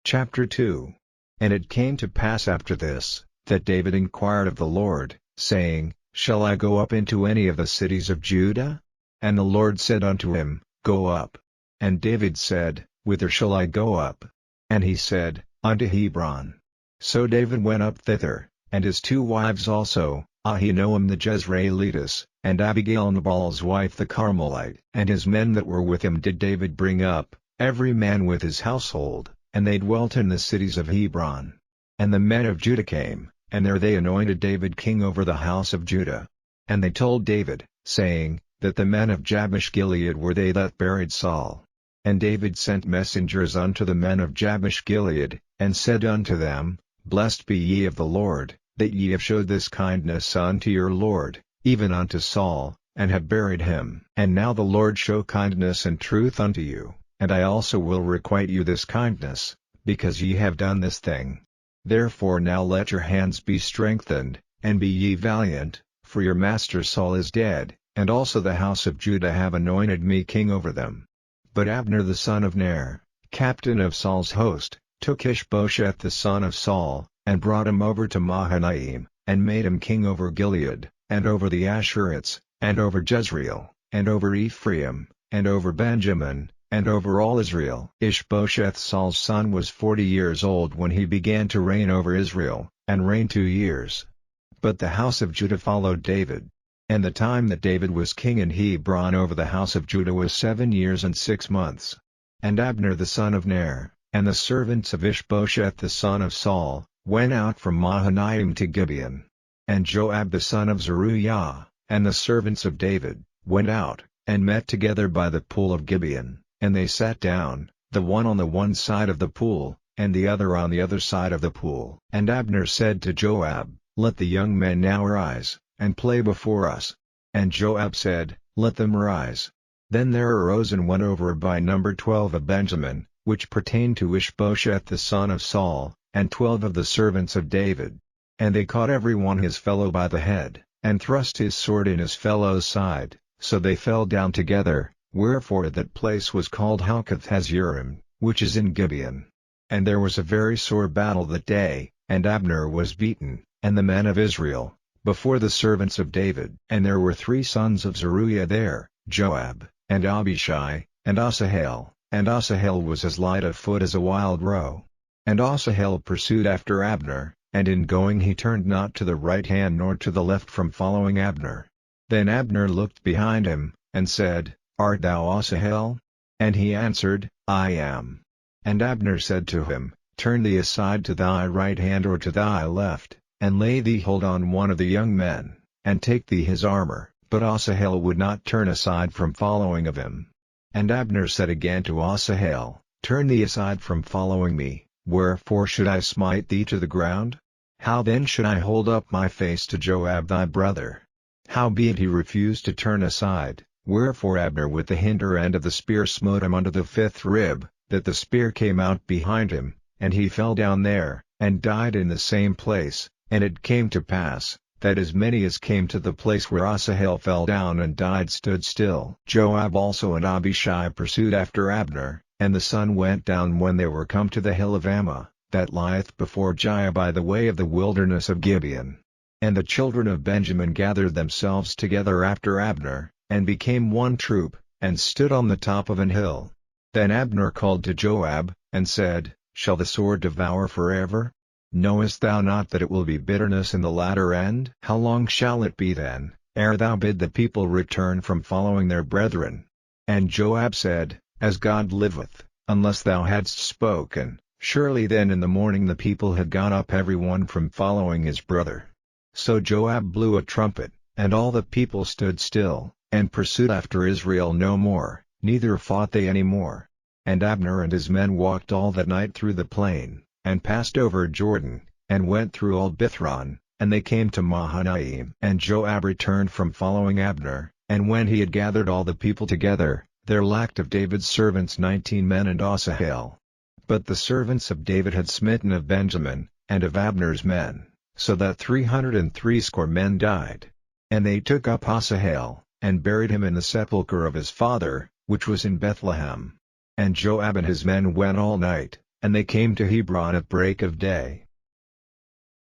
Chapter 2. And it came to pass after this, that David inquired of the Lord, saying, Shall I go up into any of the cities of Judah? And the Lord said unto him, Go up. And David said, Whither shall I go up? And he said, Unto Hebron. So David went up thither, and his 2 wives also, Ahinoam the Jezreelitess, and Abigail Nabal's wife the Carmelite. And his men that were with him did David bring up, every man with his household, and they dwelt in the cities of Hebron. And the men of Judah came, and there they anointed David king over the house of Judah. And they told David, saying, that the men of Jabesh Gilead were they that buried Saul. And David sent messengers unto the men of Jabesh Gilead, and said unto them, Blessed be ye of the Lord, that ye have showed this kindness unto your Lord, even unto Saul, and have buried him. And now the Lord show kindness and truth unto you, and I also will requite you this kindness, because ye have done this thing. Therefore now let your hands be strengthened, and be ye valiant, for your master Saul is dead, and also the house of Judah have anointed me king over them. But Abner the son of Ner, captain of Saul's host, took Ishbosheth the son of Saul, and brought him over to Mahanaim, and made him king over Gilead, and over the Ashurites, and over Jezreel, and over Ephraim, and over Benjamin, and over all Israel. Ishbosheth Saul's son was 40 years old when he began to reign over Israel, and reigned 2 years. But the house of Judah followed David. And the time that David was king in Hebron over the house of Judah was 7 years and 6 months. And Abner the son of Ner, and the servants of Ishbosheth the son of Saul, went out from Mahanaim to Gibeon. And Joab the son of Zeruiah, and the servants of David, went out, and met together by the pool of Gibeon, and they sat down, the one on the one side of the pool, and the other on the other side of the pool. And Abner said to Joab, Let the young men now arise, and play before us. And Joab said, Let them arise. Then there arose and went over by number 12 of Benjamin, which pertained to Ishbosheth the son of Saul, and 12 of the servants of David. And they caught every one his fellow by the head, and thrust his sword in his fellow's side, so they fell down together, wherefore that place was called Helkath Hazerim, which is in Gibeon. And there was a very sore battle that day, and Abner was beaten, and the men of Israel, before the servants of David. And there were 3 sons of Zeruiah there, Joab, and Abishai, and Asahel, and Asahel was as light of foot as a wild roe. And Asahel pursued after Abner, and in going he turned not to the right hand nor to the left from following Abner. Then Abner looked behind him, and said, Art thou Asahel? And he answered, I am. And Abner said to him, Turn thee aside to thy right hand or to thy left, and lay thee hold on one of the young men, and take thee his armor. But Asahel would not turn aside from following of him. And Abner said again to Asahel, Turn thee aside from following me, wherefore should I smite thee to the ground? How then should I hold up my face to Joab thy brother? Howbeit he refused to turn aside, wherefore Abner with the hinder end of the spear smote him unto the 5th rib, that the spear came out behind him, and he fell down there, and died in the same place. And it came to pass, that as many as came to the place where Asahel fell down and died stood still. Joab also and Abishai pursued after Abner, and the sun went down when they were come to the hill of Ammah, that lieth before Giah by the way of the wilderness of Gibeon. And the children of Benjamin gathered themselves together after Abner, and became one troop, and stood on the top of an hill. Then Abner called to Joab, and said, Shall the sword devour forever? Knowest thou not that it will be bitterness in the latter end? How long shall it be then, ere thou bid the people return from following their brethren? And Joab said, As God liveth, unless thou hadst spoken, surely then in the morning the people had gone up every one from following his brother. So Joab blew a trumpet, and all the people stood still, and pursued after Israel no more, neither fought they any more. And Abner and his men walked all that night through the plain, and passed over Jordan, and went through all Bithron, and they came to Mahanaim. And Joab returned from following Abner, and when he had gathered all the people together, there lacked of David's servants 19 men and Asahel. But the servants of David had smitten of Benjamin, and of Abner's men, so that 360 men died. And they took up Asahel, and buried him in the sepulchre of his father, which was in Bethlehem. And Joab and his men went all night, And they came to Hebron at break of day.